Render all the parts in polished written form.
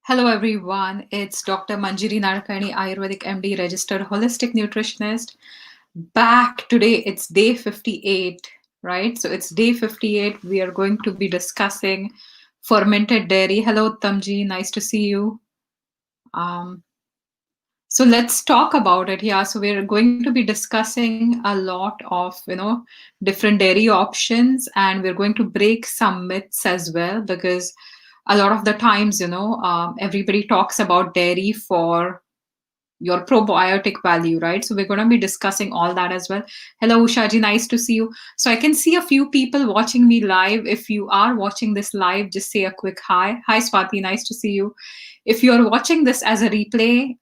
Hello everyone, it's Dr. Manjiri Narkani, Ayurvedic MD, registered holistic nutritionist. Back today, it's day 58, right? So it's day 58. We are going to be discussing fermented dairy. Hello, Tamji, nice to see you. Um, so let's talk about it. Yeah, so we're going to be discussing a lot of, different dairy options, and we're going to break some myths as well because a lot of the times, everybody talks about dairy for your probiotic value, right? So we're going to be discussing all that as well. Hello, Ushaji, nice to see you. So I can see a few people watching me live. If you are watching this live, just say a quick hi. Hi, Swati, nice to see you. If you're watching this as a replay,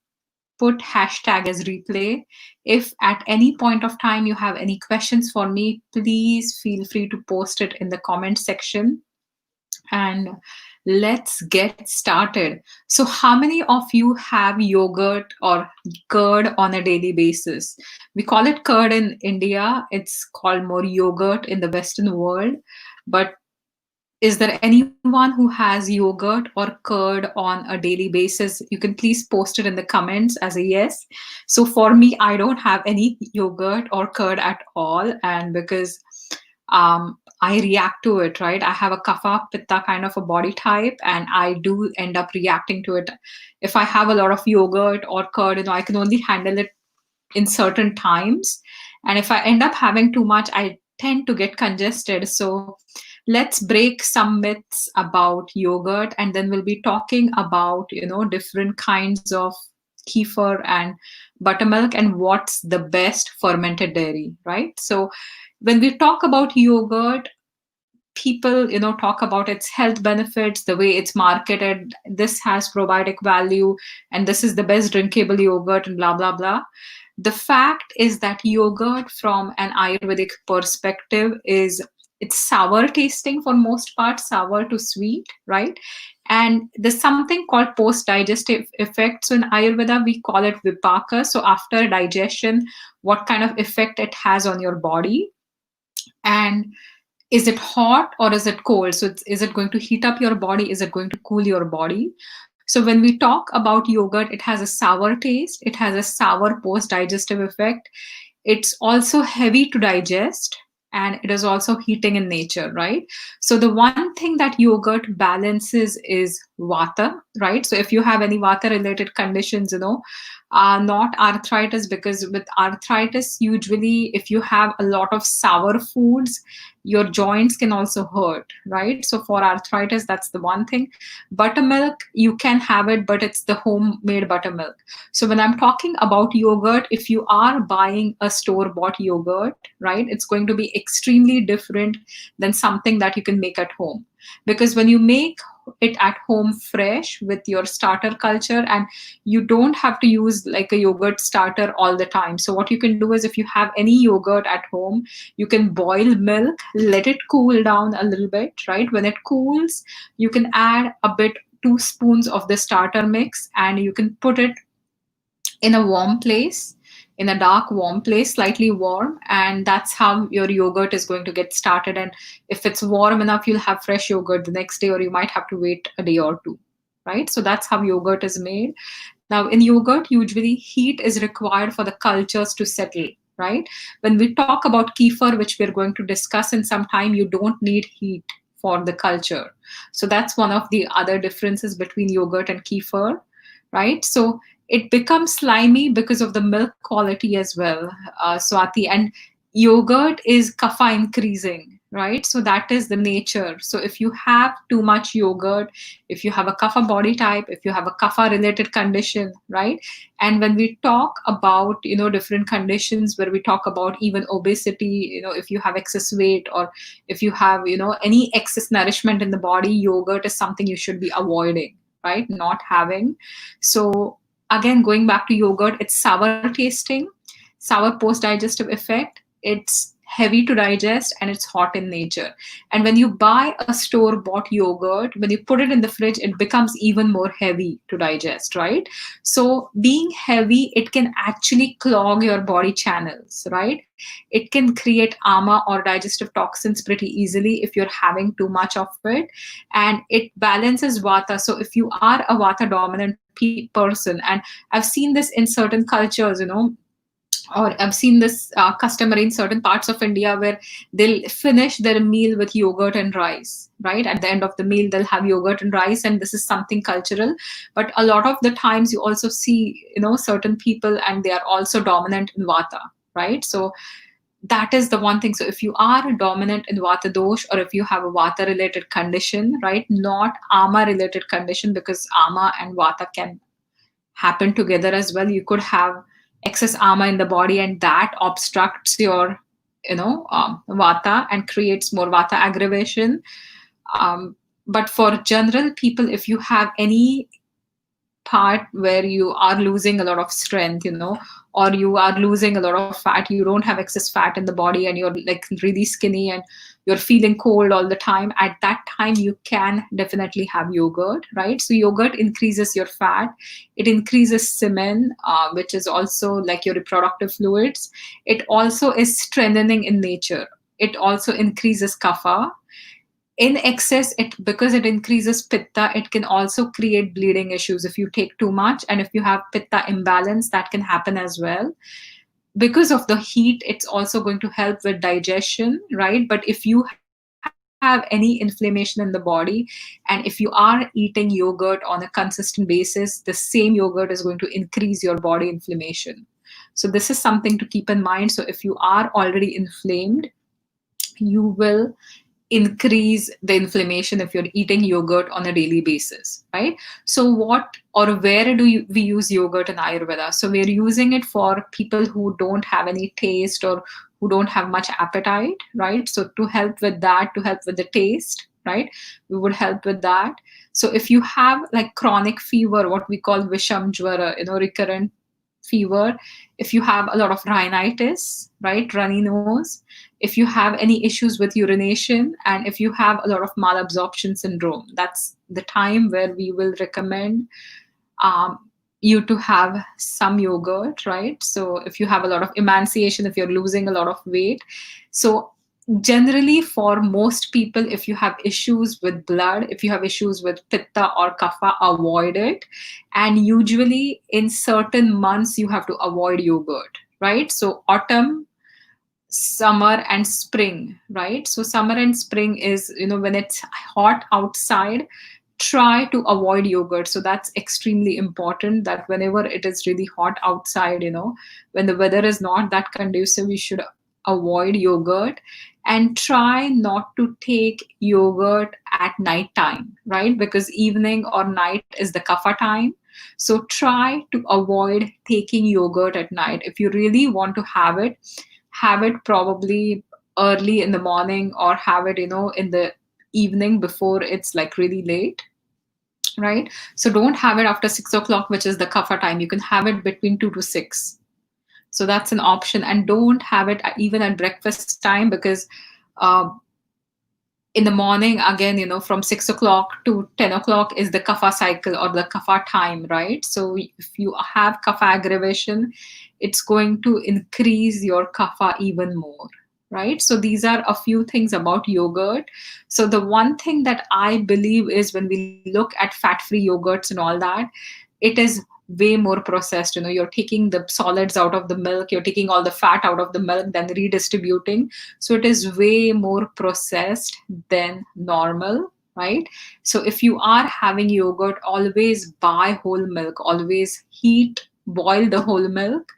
put hashtag as replay. If at any point of time you have any questions for me, please feel free to post it in the comment section. And let's get started. So, how many of you have yogurt or curd on a daily basis? We call it curd in India, it's called more yogurt in the Western world. But is there anyone who has yogurt or curd on a daily basis? You can please post it in the comments as a yes. So for me, I don't have any yogurt or curd at all. And because I react to it, right? I have a kapha pitta kind of a body type, and I do end up reacting to it. If I have a lot of yogurt or curd, I can only handle it in certain times. And if I end up having too much, I tend to get congested. So let's break some myths about yogurt, and then we'll be talking about, different kinds of kefir and buttermilk and what's the best fermented dairy, right? So when we talk about yogurt, people talk about its health benefits, the way it's marketed, this has probiotic value and this is the best drinkable yogurt and blah blah blah. The fact is that yogurt from an ayurvedic perspective is, it's sour tasting for most part, sour to sweet, right? And there's something called post digestive effect. So in ayurveda we call it vipaka. So after digestion, what kind of effect it has on your body, and is it hot or is it cold? So is it going to heat up your body, is it going to cool your body? So when we talk about yogurt, it has a sour taste, it has a sour post digestive effect, it's also heavy to digest, and it is also heating in nature, right? So the one thing that yogurt balances is vata, right? So if you have any vata related conditions, not arthritis, because with arthritis, usually if you have a lot of sour foods, your joints can also hurt, right? So for arthritis, that's the one thing. Buttermilk, you can have it, but it's the homemade buttermilk. So when I'm talking about yogurt, if you are buying a store bought yogurt, right, it's going to be extremely different than something that you can make at home. Because when you make it at home fresh with your starter culture, and you don't have to use like a yogurt starter all the time. So what you can do is, if you have any yogurt at home, you can boil milk, let it cool down a little bit, right? When it cools, you can add a bit, 2 spoons of the starter mix, and you can put it in a warm place, in a dark warm place, slightly warm, and that's how your yogurt is going to get started. And if it's warm enough, you'll have fresh yogurt the next day, or you might have to wait a day or two, right? So that's how yogurt is made. Now in yogurt, usually heat is required for the cultures to settle, right? When we talk about kefir, which we're going to discuss in some time, you don't need heat for the culture. So that's one of the other differences between yogurt and kefir, right? So it becomes slimy because of the milk quality as well, Swati. And yogurt is kapha increasing, right? So that is the nature. So if you have too much yogurt, if you have a kapha body type, if you have a kapha related condition, right? And when we talk about, different conditions where we talk about even obesity, if you have excess weight, or if you have, any excess nourishment in the body, yogurt is something you should be avoiding, right? Not having. So again, going back to yogurt, it's sour tasting, sour post digestive effect. It's heavy to digest and it's hot in nature. And when you buy a store bought yogurt, when you put it in the fridge, it becomes even more heavy to digest, right? So being heavy, it can actually clog your body channels, right? It can create ama or digestive toxins pretty easily if you're having too much of it. And it balances vata. So if you are a vata dominant person, and I've seen this in certain cultures, or I've seen this customary in certain parts of India where they'll finish their meal with yogurt and rice, right? At the end of the meal, they'll have yogurt and rice, and this is something cultural. But a lot of the times, you also see, certain people, and they are also dominant in vata, right? So that is the one thing. So if you are dominant in vata dosh, or if you have a vata related condition, right, not ama related condition, because ama and vata can happen together as well. You could have excess ama in the body, and that obstructs your vata and creates more vata aggravation. But for general people, if you have any part where you are losing a lot of strength, or you are losing a lot of fat, you don't have excess fat in the body, and you're like really skinny, and you're feeling cold all the time, at that time you can definitely have yogurt, right? So yogurt increases your fat, it increases semen, which is also like your reproductive fluids. It also is strengthening in nature. It also increases kapha. In excess, it because it increases pitta, it can also create bleeding issues if you take too much, and if you have pitta imbalance, that can happen as well. Because of the heat, it's also going to help with digestion, right? But if you have any inflammation in the body, and if you are eating yogurt on a consistent basis, the same yogurt is going to increase your body inflammation. So this is something to keep in mind. So if you are already inflamed, you will increase the inflammation if you're eating yogurt on a daily basis, right? So what or where we use yogurt in Ayurveda? So we're using it for people who don't have any taste, or who don't have much appetite, right? So to help with that, to help with the taste, right, we would help with that. So if you have like chronic fever, what we call visham jwara, recurrent fever, if you have a lot of rhinitis, right, runny nose, if you have any issues with urination, and if you have a lot of malabsorption syndrome, that's the time where we will recommend um, you to have some yogurt, right? So if you have a lot of emaciation, if you're losing a lot of weight, so generally for most people, if you have issues with blood, if you have issues with pitta or kapha, avoid it. And usually in certain months you have to avoid yogurt, right? So autumn, summer and spring, right? So summer and spring is, when it's hot outside, try to avoid yogurt. So that's extremely important, that whenever it is really hot outside, when the weather is not that conducive, you should avoid yogurt. And try not to take yogurt at night time, right? Because evening or night is the kapha time. So try to avoid taking yogurt at night. If you really want to have it probably early in the morning, or have it, in the evening before it's like really late, right? So don't have it after 6 o'clock, which is the kapha time. You can have it between 2 to 6. So that's an option. And don't have it even at breakfast time, because uh, in the morning, again, from 6 o'clock to 10 o'clock is the kapha cycle, or the kapha time, right? So if you have kapha aggravation, it's going to increase your kapha even more, right? So these are a few things about yogurt. So the one thing that I believe is, when we look at fat-free yogurts and all that, it is way more processed. You're taking the solids out of the milk, you're taking all the fat out of the milk, then redistributing. So it is way more processed than normal, right? So if you are having yogurt, always buy whole milk, always boil the whole milk,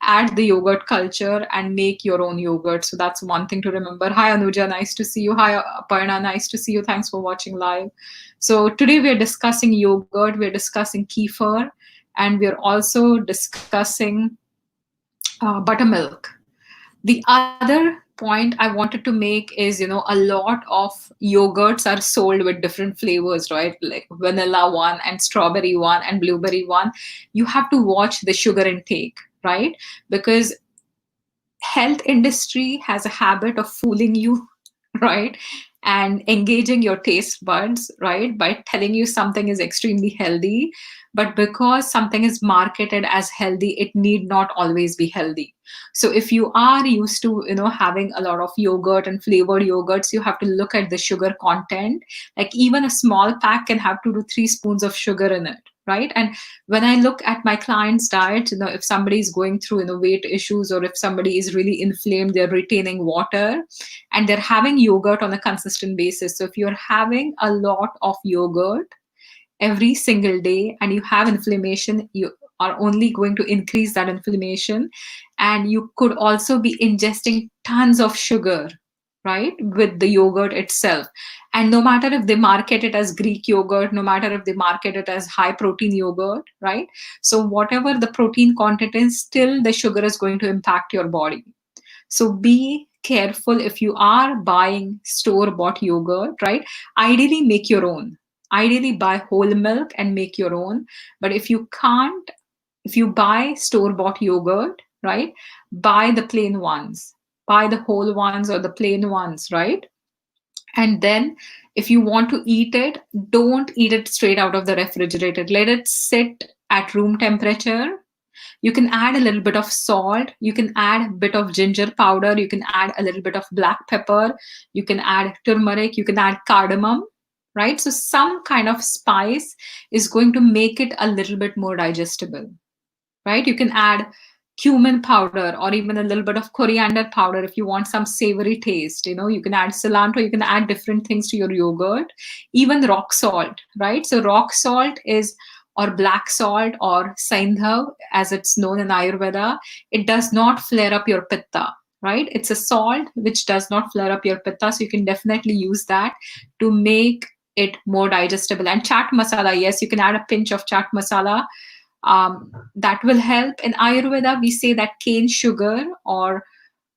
add the yogurt culture, and make your own yogurt. So that's one thing to remember. Hi Anuja, nice to see you. Hi Aparna, nice to see you. Thanks for watching live. So today we are discussing yogurt, we're discussing kefir, and we're also discussing buttermilk. The other point I wanted to make is, a lot of yogurts are sold with different flavors, right? Like vanilla one and strawberry one and blueberry one. You have to watch the sugar intake, right? Because health industry has a habit of fooling you, right? And engaging your taste buds, right? By telling you something is extremely healthy. But because something is marketed as healthy, it need not always be healthy. So if you are used to, having a lot of yogurt and flavored yogurts, you have to look at the sugar content. Like even a small pack can have 2 to 3 spoons of sugar in it, right? And when I look at my clients' diet, if somebody is going through, weight issues, or if somebody is really inflamed, they're retaining water and they're having yogurt on a consistent basis. So if you're having a lot of yogurt every single day and you have inflammation, you are only going to increase that inflammation. And you could also be ingesting tons of sugar, right, with the yogurt itself. And no matter if they market it as Greek yogurt, no matter if they market it as high protein yogurt, right? So whatever the protein content is, still the sugar is going to impact your body. So be careful if you are buying store bought yogurt, right? Ideally, make your own. Ideally, buy whole milk and make your own. But if you can't, if you buy store bought yogurt, right, buy the plain ones, buy the whole ones or the plain ones, right? And then if you want to eat it, don't eat it straight out of the refrigerator. Let it sit at room temperature. You can add a little bit of salt, you can add a bit of ginger powder, you can add a little bit of black pepper, you can add turmeric, you can add cardamom, right? So some kind of spice is going to make it a little bit more digestible, right? You can add cumin powder or even a little bit of coriander powder if you want some savory taste. You can add cilantro, you can add different things to your yogurt, even rock salt, right? So rock salt is, or black salt or saindhav as it's known in Ayurveda, it does not flare up your pitta, right? It's a salt which does not flare up your pitta, so you can definitely use that to make it more digestible. And chaat masala, yes, you can add a pinch of chaat masala. That will help. In Ayurveda, we say that cane sugar or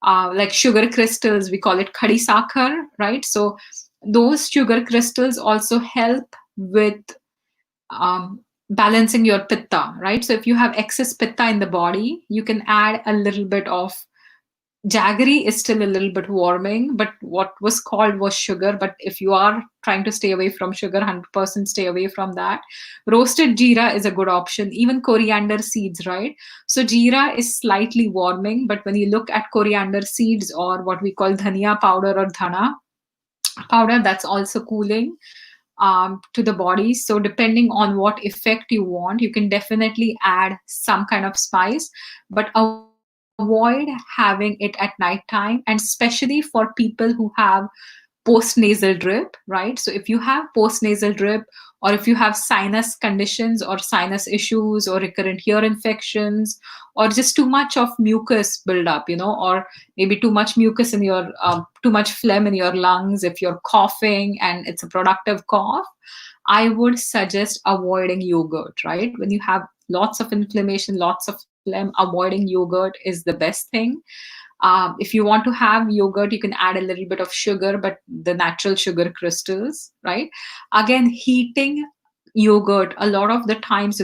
like sugar crystals, we call it khadi sakhar, right? So those sugar crystals also help with balancing your pitta, right? So if you have excess pitta in the body, you can add a little bit of jaggery is still a little bit warming, but what was called was sugar. But if you are trying to stay away from sugar, 100% stay away from that. Roasted jeera is a good option, even coriander seeds, right? So jeera is slightly warming, but when you look at coriander seeds or what we call dhania powder or dhana powder, that's also cooling to the body. So depending on what effect you want, you can definitely add some kind of spice, but avoid having it at nighttime, and especially for people who have post-nasal drip, right? So if you have post-nasal drip, or if you have sinus conditions or sinus issues or recurrent ear infections, or just too much of mucus buildup, or maybe too much mucus in your, too much phlegm in your lungs, if you're coughing and it's a productive cough, I would suggest avoiding yogurt, right? When you have lots of inflammation, lots of phlegm, avoiding yogurt is the best thing. If you want to have yogurt, you can add a little bit of sugar, but the natural sugar crystals, right? Again, heating yogurt, a lot of the times,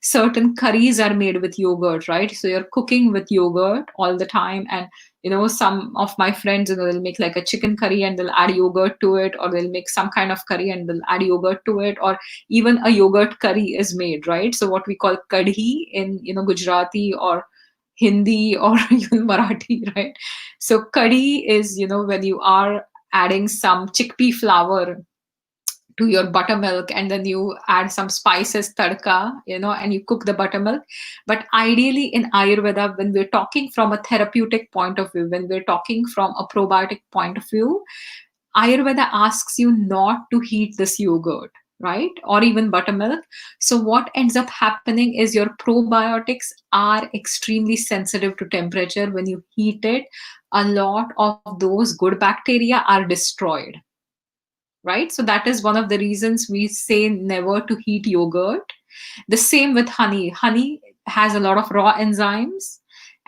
certain curries are made with yogurt, right? So you're cooking with yogurt all the time. And, some of my friends, they'll make like a chicken curry and they'll add yogurt to it, or they'll make some kind of curry and they'll add yogurt to it, or even a yogurt curry is made, right? So what we call kadhi in, Gujarati or Hindi or even Marathi, right? So curry is, when you are adding some chickpea flour to your buttermilk and then you add some spices, tadka, and you cook the buttermilk. But ideally in Ayurveda, when we're talking from a therapeutic point of view, when we're talking from a probiotic point of view, Ayurveda asks you not to heat this yogurt, right? Or even buttermilk. So, what ends up happening is your probiotics are extremely sensitive to temperature. When you heat it, a lot of those good bacteria are destroyed, right? So, that is one of the reasons we say never to heat yogurt. The same with honey. Honey has a lot of raw enzymes,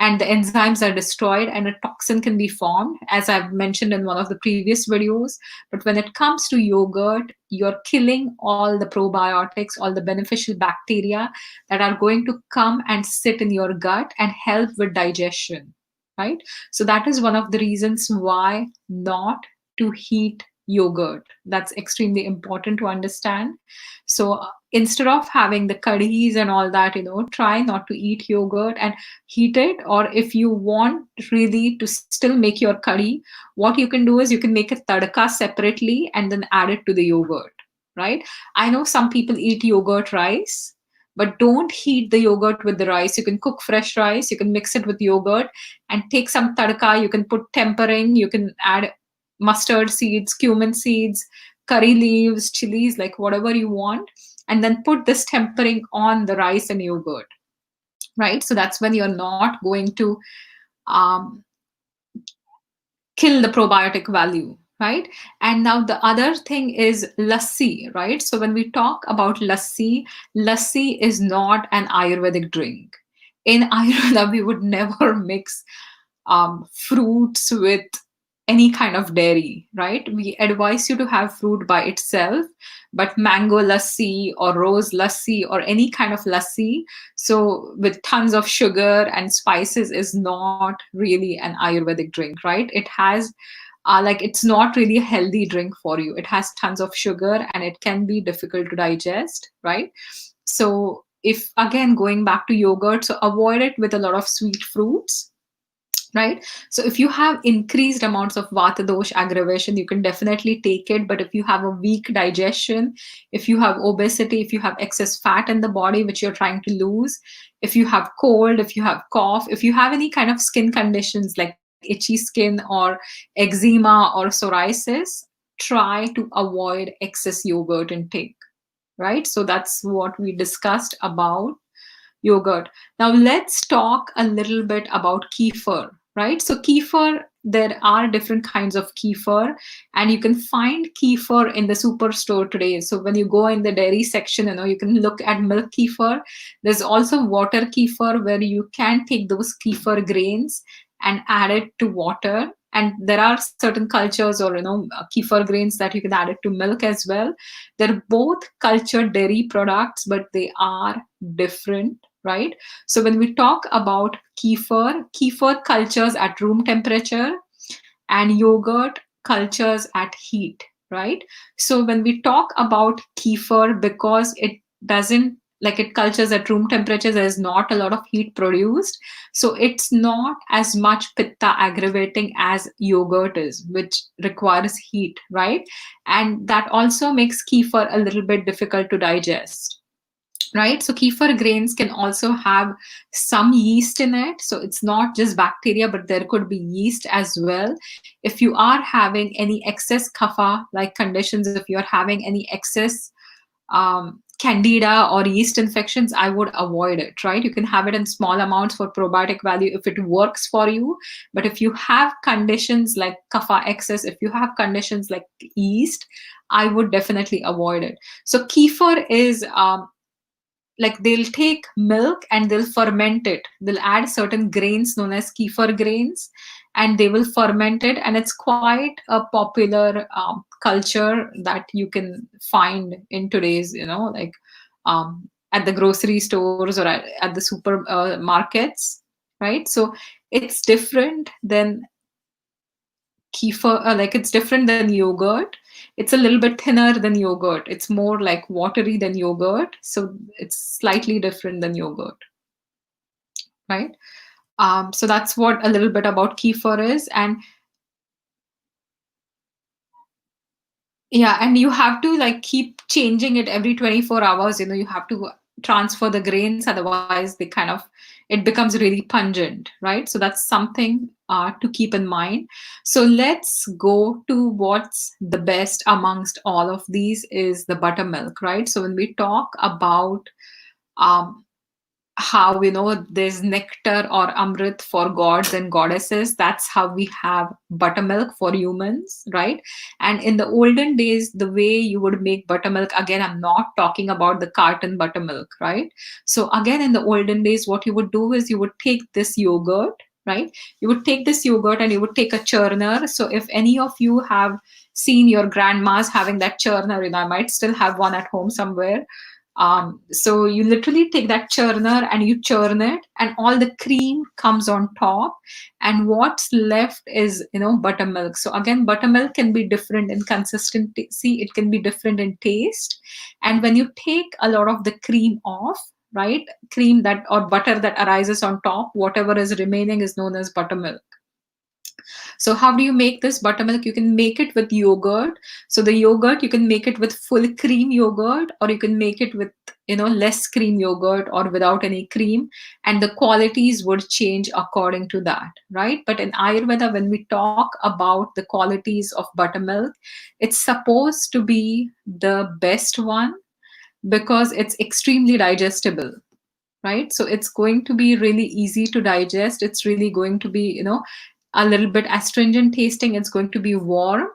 and the enzymes are destroyed, and a toxin can be formed, as I've mentioned in one of the previous videos. But when it comes to yogurt, you're killing all the probiotics, all the beneficial bacteria that are going to come and sit in your gut and help with digestion. right? So that is one of the reasons why not to heat yogurt. That's extremely important to understand. So instead of having the curries and all that, try not to eat yogurt and heat it. Or if you want really to still make your curry, what you can do is you can make a tadka separately and then add it to the yogurt, right? I know some people eat yogurt rice, but don't heat the yogurt with the rice. You can cook fresh rice, you can mix it with yogurt and take some tadka. You can put tempering, you can add mustard seeds, cumin seeds, curry leaves, chilies, like whatever you want, and then put this tempering on the rice and yogurt, right? So that's when you're not going to um, kill the probiotic value, right? And now the other thing is lassi, right? So when we talk about lassi, lassi is not an Ayurvedic drink. In Ayurveda, we would never mix fruits with any kind of dairy, right? We advise you to have fruit by itself, but mango lassi or rose lassi or any kind of lassi, so with tons of sugar and spices, is not really an Ayurvedic drink, right? It has like it's not really a healthy drink for you. It has tons of sugar and it can be difficult to digest, right? So if again going back to yogurt, so avoid it with a lot of sweet fruits, right? So if you have increased amounts of vata dosh aggravation, you can definitely take it. But if you have a weak digestion, if you have obesity, if you have excess fat in the body which you're trying to lose, if you have cold, if you have cough, if you have any kind of skin conditions like itchy skin or eczema or psoriasis, try to avoid excess yogurt intake, right? So that's what we discussed about yogurt. Now let's talk a little bit about kefir, right? So kefir, there are different kinds of kefir, and you can find kefir in the superstore today. So when you go in the dairy section, you can look at milk kefir. There's also water kefir where you can take those kefir grains and add it to water. And there are certain cultures or kefir grains that you can add it to milk as well. They're both cultured dairy products, but they are different, right? So when we talk about kefir cultures at room temperature and yogurt cultures at heat, right? So when we talk about kefir, because it doesn't, like, it cultures at room temperature, there's not a lot of heat produced, so it's not as much pitta aggravating as yogurt is, which requires heat, right? And that also makes kefir a little bit difficult to digest, right? So kefir grains can also have some yeast in it. So it's not just bacteria, but there could be yeast as well. If you are having any excess kapha like conditions, if you're having any excess candida or yeast infections, I would avoid it, right? You can have it in small amounts for probiotic value if it works for you. But if you have conditions like kapha excess, if you have conditions like yeast, I would definitely avoid it. So kefir is like they'll take milk and they'll ferment it. They'll add certain grains known as kefir grains and they will ferment it. And it's quite a popular culture that you can find in today's, like at the grocery stores or at the supermarkets, right? So it's different than kefir, like it's different than yogurt. It's a little bit thinner than yogurt. It's more like watery than yogurt. So it's slightly different than yogurt, right? So that's what a little bit about kefir is. And yeah, and you have to like keep changing it every 24 hours. You have to transfer the grains, otherwise they kind of, it becomes really pungent, right? So that's something to keep in mind. So let's go to what's the best amongst all of these is the buttermilk, right? So when we talk about um, how there's nectar or amrit for gods and goddesses, that's how we have buttermilk for humans, right? And in the olden days, the way you would make buttermilk, again, I'm not talking about the carton buttermilk, right? So again, in the olden days, what you would do is you would take this yogurt, right? You would take this yogurt and you would take a churner. So if any of you have seen your grandmas having that churner, I might still have one at home somewhere. So you literally take that churner and you churn it, and all the cream comes on top, and what's left is, buttermilk. So again, buttermilk can be different in consistency, it can be different in taste. And when you take a lot of the cream off, right, cream that or butter that arises on top, whatever is remaining is known as buttermilk. So how do you make this buttermilk? You can make it with yogurt. So the yogurt, you can make it with full cream yogurt, or you can make it with, less cream yogurt or without any cream. And the qualities would change according to that, right? But in Ayurveda, when we talk about the qualities of buttermilk, it's supposed to be the best one because it's extremely digestible, right? So it's going to be really easy to digest. It's really going to be, a little bit astringent tasting. It's going to be warm,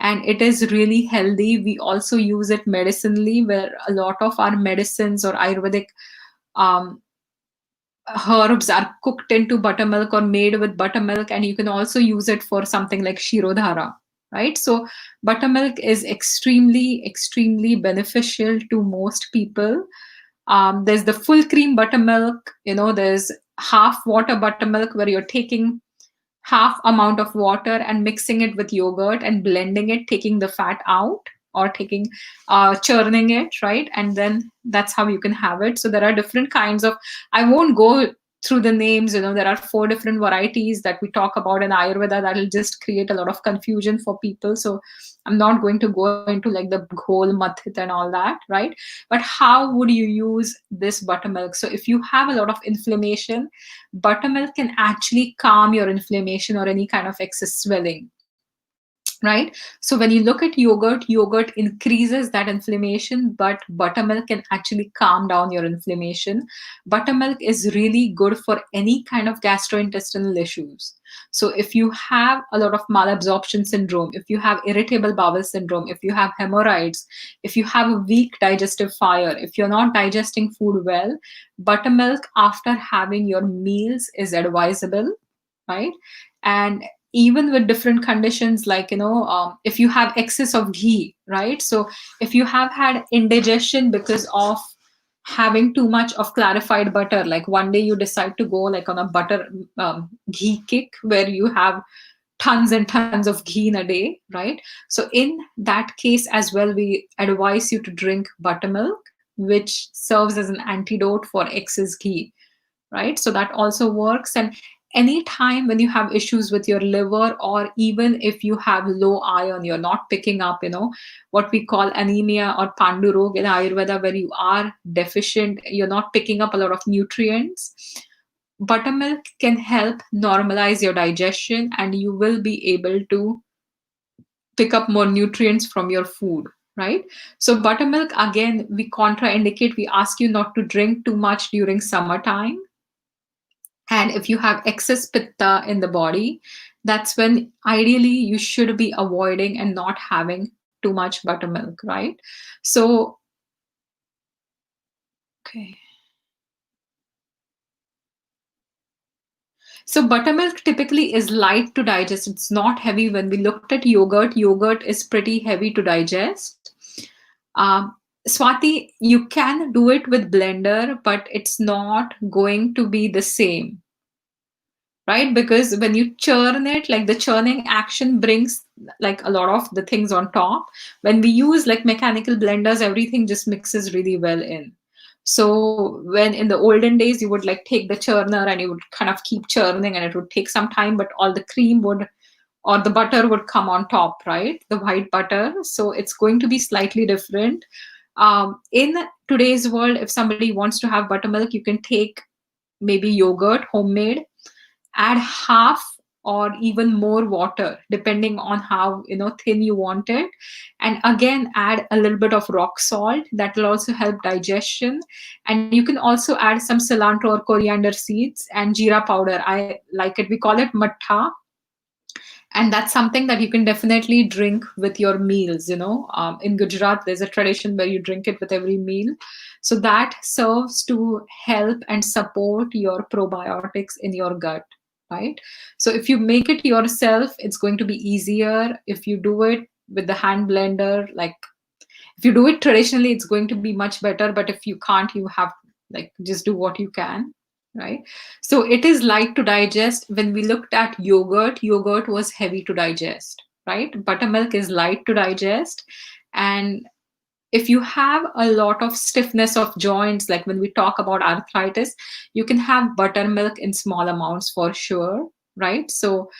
and it is really healthy. We also use it medicinally, where a lot of our medicines or Ayurvedic um, herbs are cooked into buttermilk or made with buttermilk, and you can also use it for something like shirodhara, right? So buttermilk is extremely beneficial to most people. There's the full cream buttermilk, there's half water buttermilk, where you're taking half amount of water and mixing it with yogurt and blending it, taking the fat out, or taking churning it, right? And then that's how you can have it. So there are different kinds of, I won't go through the names, there are 4 different varieties that we talk about in Ayurveda that will just create a lot of confusion for people. So I'm not going to go into like the whole mathit and all that, right? But how would you use this buttermilk? So if you have a lot of inflammation, buttermilk can actually calm your inflammation or any kind of excess swelling, right? So when you look at yogurt increases that inflammation, but buttermilk can actually calm down your inflammation. Buttermilk is really good for any kind of gastrointestinal issues. So if you have a lot of malabsorption syndrome, if you have irritable bowel syndrome, if you have hemorrhoids, if you have a weak digestive fire, if you're not digesting food well, buttermilk after having your meals is advisable, right? And even with different conditions, like, if you have excess of ghee, right? So if you have had indigestion because of having too much of clarified butter, like one day you decide to go like on a butter ghee kick, where you have tons and tons of ghee in a day, right? So in that case as well, we advise you to drink buttermilk, which serves as an antidote for excess ghee, right? So that also works. And anytime when you have issues with your liver, or even if you have low iron, you're not picking up, what we call anemia or pandurog in Ayurveda, where you are deficient, you're not picking up a lot of nutrients, buttermilk can help normalize your digestion, and you will be able to pick up more nutrients from your food, right? So buttermilk, again, we contraindicate, we ask you not to drink too much during summertime. And if you have excess pitta in the body, that's when ideally you should be avoiding and not having too much buttermilk, right? So, okay. So buttermilk typically is light to digest. It's not heavy. When we looked at yogurt is pretty heavy to digest. Swati, you can do it with blender, but it's not going to be the same, right? Because when you churn it, like the churning action brings like a lot of the things on top. When we use like mechanical blenders, everything just mixes really well in. So when in the olden days, you would like take the churner and you would kind of keep churning, and it would take some time, but all the cream would, or the butter would come on top, right? The white butter. So it's going to be slightly different. In today's world, if somebody wants to have buttermilk, you can take maybe yogurt, homemade, add half or even more water depending on how thin you want it, and again add a little bit of rock salt. That will also help digestion. And you can also add some cilantro or coriander seeds and jeera powder. I like it, we call it mattha, and that's something that you can definitely drink with your meals. In Gujarat there's a tradition where you drink it with every meal. So that serves to help and support your probiotics in your gut, right? So if you make it yourself, it's going to be easier. If you do it with the hand blender, like If you do it traditionally, it's going to be much better, but if you can't, you have like just do what you can, right? So it is light to digest. When we looked at yogurt, yogurt was heavy to digest, right? Buttermilk is light to digest. And if you have a lot of stiffness of joints, like when we talk about arthritis, you can have buttermilk in small amounts for sure, right? So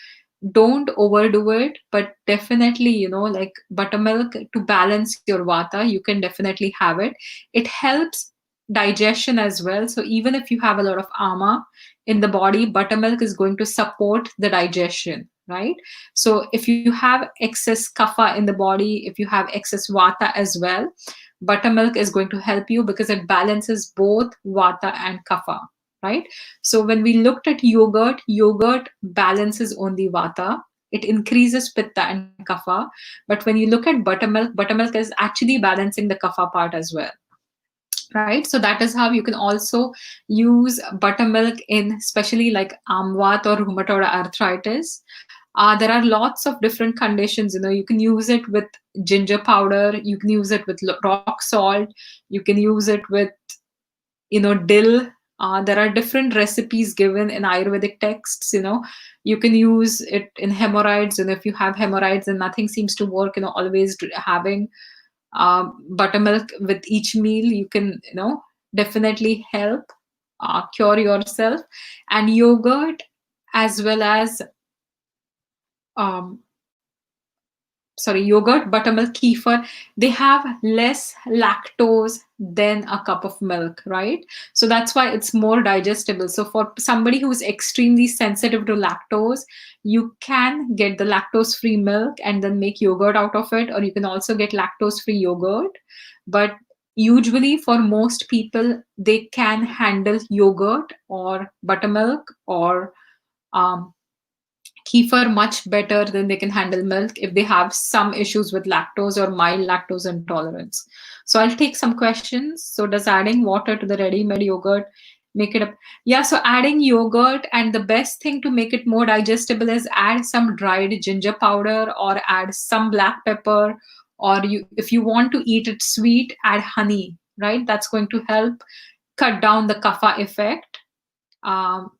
don't overdo it, but definitely, like buttermilk to balance your vata, you can definitely have it. It helps digestion as well. So even if you have a lot of ama in the body, buttermilk is going to support the digestion, right? So if you have excess kapha in the body, if you have excess vata as well, buttermilk is going to help you because it balances both vata and kapha, right? So when we looked at yogurt, yogurt balances only vata. It increases pitta and kapha. But when you look at buttermilk, buttermilk is actually balancing the kapha part as well, right? So that is how you can also use buttermilk in especially like amvat or rheumatoid arthritis. There are lots of different conditions. You can use it with ginger powder. You can use it with rock salt. You can use it with dill. There are different recipes given in Ayurvedic texts. You can use it in hemorrhoids, and if you have hemorrhoids and nothing seems to work, always having buttermilk with each meal, you can definitely help cure yourself. And yogurt as well as um, yogurt, buttermilk, kefir, they have less lactose than a cup of milk, right? So that's why it's more digestible. So for somebody who's extremely sensitive to lactose, you can get the lactose free milk and then make yogurt out of it, or you can also get lactose free yogurt. But usually for most people, they can handle yogurt or buttermilk or um, kefir much better than they can handle milk if they have some issues with lactose or mild lactose intolerance. So I'll take some questions. So does adding water to the ready-made yogurt make it up? Yeah, so adding yogurt, and the best thing to make it more digestible is add some dried ginger powder or add some black pepper, or if you want to eat it sweet, add honey, right? That's going to help cut down the kapha effect. Um,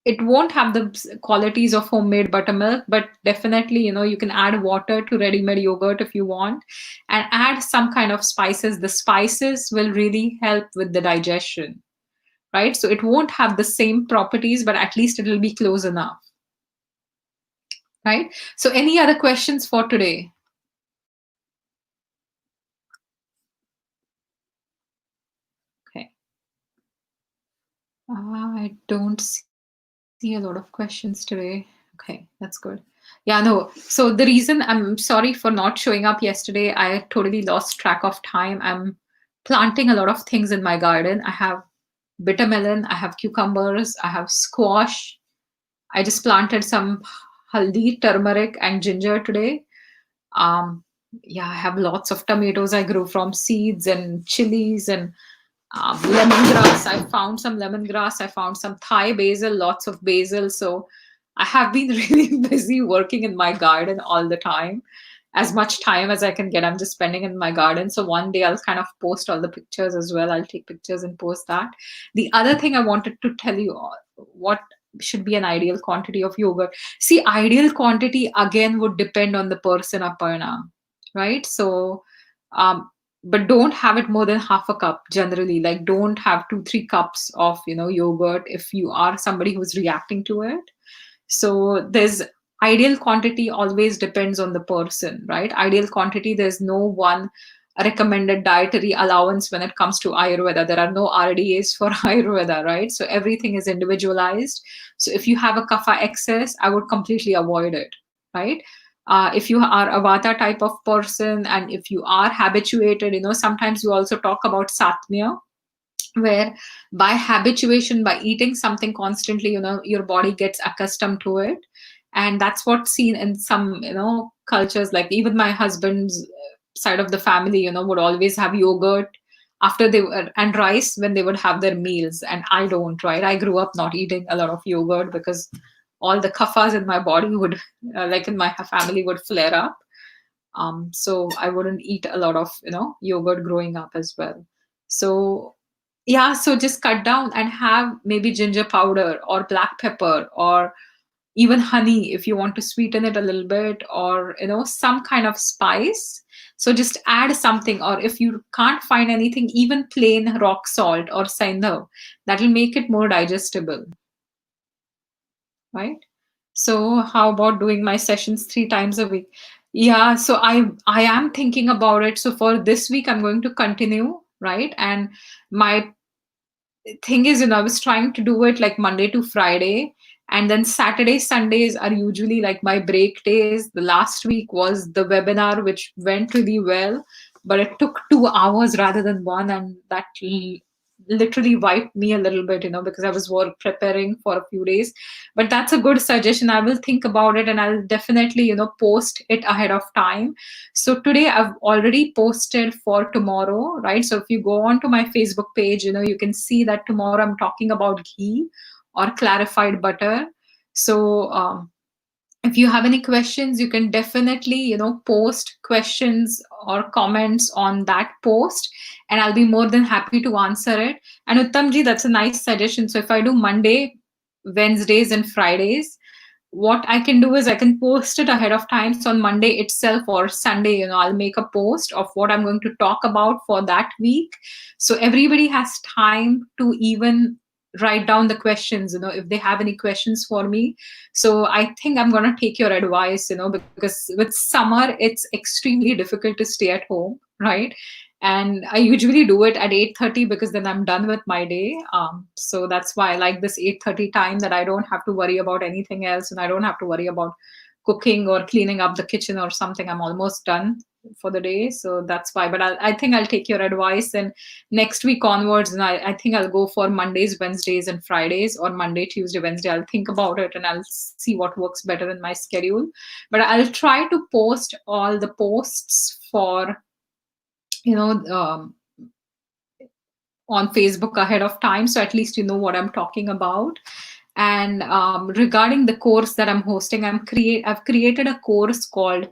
it won't have the qualities of homemade buttermilk, but definitely, you can add water to ready-made yogurt if you want, and add some kind of spices. The spices will really help with the digestion, right? So it won't have the same properties, but at least it will be close enough, right? So any other questions for today? Okay. I don't see a lot of questions today. Okay, that's good. Yeah, no. So the reason, I'm sorry for not showing up yesterday, I totally lost track of time. I'm planting a lot of things in my garden. I have bitter melon, I have cucumbers, I have squash. I just planted some haldi, turmeric, and ginger today. Um, yeah, I have lots of tomatoes I grew from seeds, and chilies, and lemongrass. I found some lemongrass. I found some Thai basil, lots of basil. So I have been really busy working in my garden all the time. As much time as I can get, I'm just spending in my garden. So one day I'll kind of post all the pictures as well. I'll take pictures and post that. The other thing I wanted to tell you, what should be an ideal quantity of yogurt. See, ideal quantity again would depend on the person, Aparna, right? So um, but don't have it more than half a cup generally. Like don't have 2-3 cups of yogurt if you are somebody who's reacting to it. So there's ideal quantity always depends on the person, right? Ideal quantity, there's no one recommended dietary allowance when it comes to Ayurveda. There are no RDAs for Ayurveda, right? So everything is individualized. So if you have a kapha excess, I would completely avoid it, right? If you are a vata type of person, and if you are habituated, sometimes you also talk about satmya, where by habituation, by eating something constantly, your body gets accustomed to it. And that's what's seen in some cultures. Like even my husband's side of the family, would always have yogurt after they were, and rice when they would have their meals, and I don't, right? I grew up not eating a lot of yogurt because all the kaphas in my body would like in my family would flare up. So I wouldn't eat a lot of, yogurt growing up as well. So yeah, so just cut down and have maybe ginger powder or black pepper or even honey if you want to sweeten it a little bit, or some kind of spice. So just add something, or if you can't find anything, even plain rock salt or cinnamon, that will make it more digestible, right? So how about doing my sessions 3 times a week? Yeah, so I am thinking about it. So for this week I'm going to continue, right? And my thing is, I was trying to do it like Monday to Friday, and then Saturday, Sundays are usually like my break days. The last week was the webinar, which went really well, but it took 2 hours rather than one, and that literally wiped me a little bit, because I was work preparing for a few days. But that's a good suggestion. I will think about it, and I'll definitely, post it ahead of time. So today I've already posted for tomorrow, right? So if you go on to my Facebook page, you can see that tomorrow I'm talking about ghee or clarified butter. So if you have any questions, you can definitely, post questions or comments on that post, and I'll be more than happy to answer it. And Uttamji, that's a nice suggestion. So if I do Monday, Wednesdays, and Fridays, what I can do is I can post it ahead of time. So on Monday itself or Sunday, I'll make a post of what I'm going to talk about for that week. So everybody has time to even write down the questions, if they have any questions for me. So I think I'm going to take your advice, because with summer, it's extremely difficult to stay at home, right? And I usually do it at 8:30 because then I'm done with my day. So that's why I like this 8:30 time, that I don't have to worry about anything else, and I don't have to worry about cooking or cleaning up the kitchen or something. I'm almost done for the day, so that's why. But I think I'll take your advice, and next week onwards, and I think I'll go for Mondays, Wednesdays, and Fridays, or Monday, Tuesday, Wednesday. I'll think about it and I'll see what works better in my schedule. But I'll try to post all the posts for you know on Facebook ahead of time, so at least you know what I'm talking about. And regarding the course that I'm hosting, I've created a course called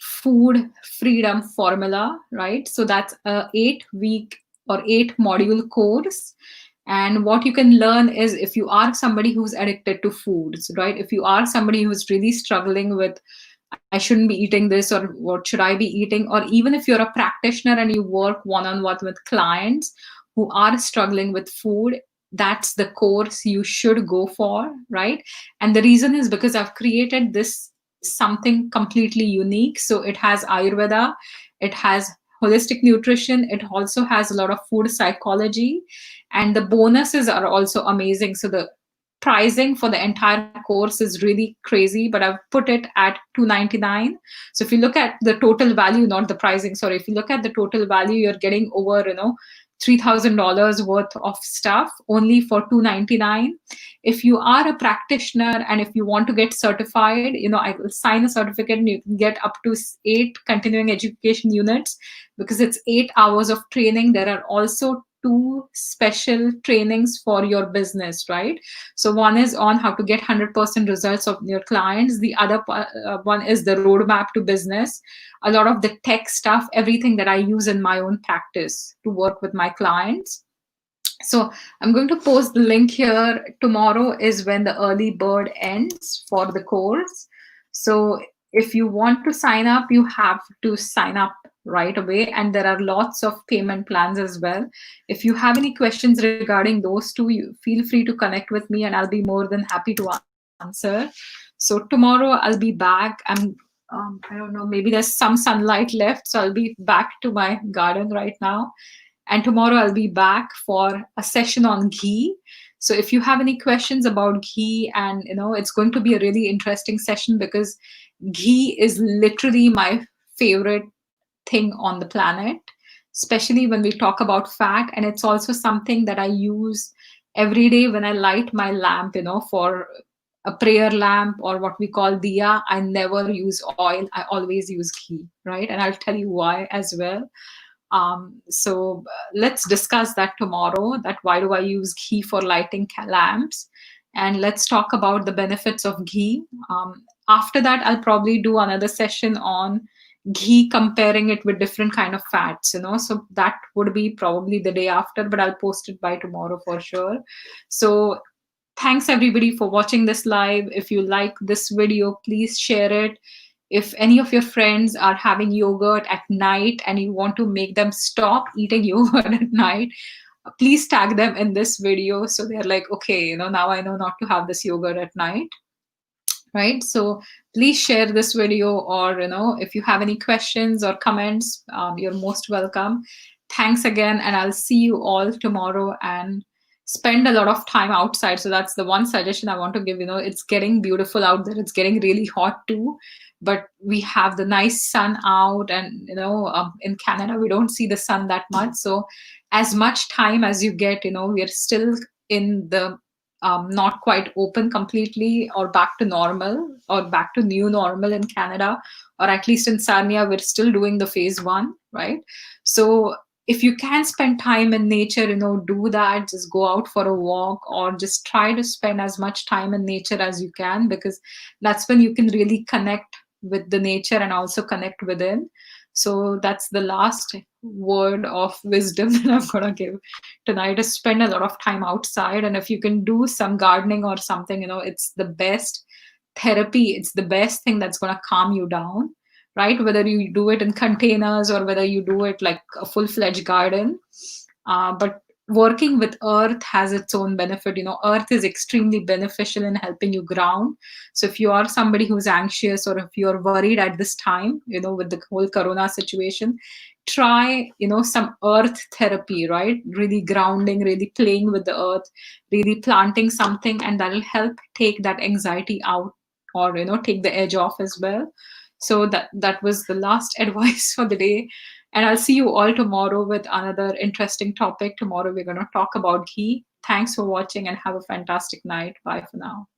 Food Freedom Formula, right? So that's a 8 week or 8 module course. And what you can learn is, if you are somebody who's addicted to foods, right? If you are somebody who's really struggling with, I shouldn't be eating this, or what should I be eating? Or even if you're a practitioner and you work one on one with clients who are struggling with food, that's the course you should go for, right? And the reason is because I've created this something completely unique. So it has Ayurveda, it has holistic nutrition, it also has a lot of food psychology, and the bonuses are also amazing. So the pricing for the entire course is really crazy, but I've put it at 299. So if you look at the total value, not the pricing, sorry, if you look at the total value, you're getting over, $3,000 worth of stuff only for 299. If you are a practitioner and if you want to get certified, I will sign a certificate and you can get up to 8 continuing education units, because it's 8 hours of training. There are also 2 special trainings for your business, right? So one is on how to get 100% results of your clients. The other one is the roadmap to business, a lot of the tech stuff, everything that I use in my own practice to work with my clients. So I'm going to post the link here. Tomorrow is when the early bird ends for the course. So if you want to sign up, you have to sign up right away. And there are lots of payment plans as well. If you have any questions regarding those two, you feel free to connect with me and I'll be more than happy to answer. So tomorrow I'll be back. I don't know, maybe there's some sunlight left. So I'll be back to my garden right now. And tomorrow I'll be back for a session on ghee. So if you have any questions about ghee, and it's going to be a really interesting session, because ghee is literally my favorite thing on the planet, especially when we talk about fat. And it's also something that I use every day when I light my lamp, for a prayer lamp or what we call diya. I never use oil, I always use ghee, right? And I'll tell you why as well. So let's discuss that tomorrow, that why do I use ghee for lighting lamps, and let's talk about the benefits of ghee. After that, I'll probably do another session on ghee, comparing it with different kind of fats, so that would be probably the day after, but I'll post it by tomorrow for sure. So thanks everybody for watching this live. If you like this video, please share it. If any of your friends are having yogurt at night and you want to make them stop eating yogurt at night, please tag them in this video so they're like, okay, now I know not to have this yogurt at night, right? So please share this video, or if you have any questions or comments, you're most welcome. Thanks again, and I'll see you all tomorrow. And spend a lot of time outside. So that's the one suggestion I want to give. It's getting beautiful out there, it's getting really hot too, but we have the nice sun out, and in Canada we don't see the sun that much. So as much time as you get, we're still in the not quite open completely, or back to normal, or back to new normal in Canada, or at least in Sarnia, we're still doing the phase one, right? So if you can spend time in nature, do that. Just go out for a walk, or just try to spend as much time in nature as you can, because that's when you can really connect with the nature and also connect within. So that's the last word of wisdom that I'm going to give tonight, is spend a lot of time outside. And if you can do some gardening or something, it's the best therapy. It's the best thing that's going to calm you down, right? Whether you do it in containers or whether you do it like a full-fledged garden. But working with earth has its own benefit. Earth is extremely beneficial in helping you ground. So if you are somebody who's anxious, or if you're worried at this time, with the whole corona situation, try some earth therapy, right? Really grounding, really playing with the earth, really planting something, and that'll help take that anxiety out, or take the edge off as well. So that was the last advice for the day. And I'll see you all tomorrow with another interesting topic. Tomorrow we're going to talk about ghee. Thanks for watching, and have a fantastic night. Bye for now.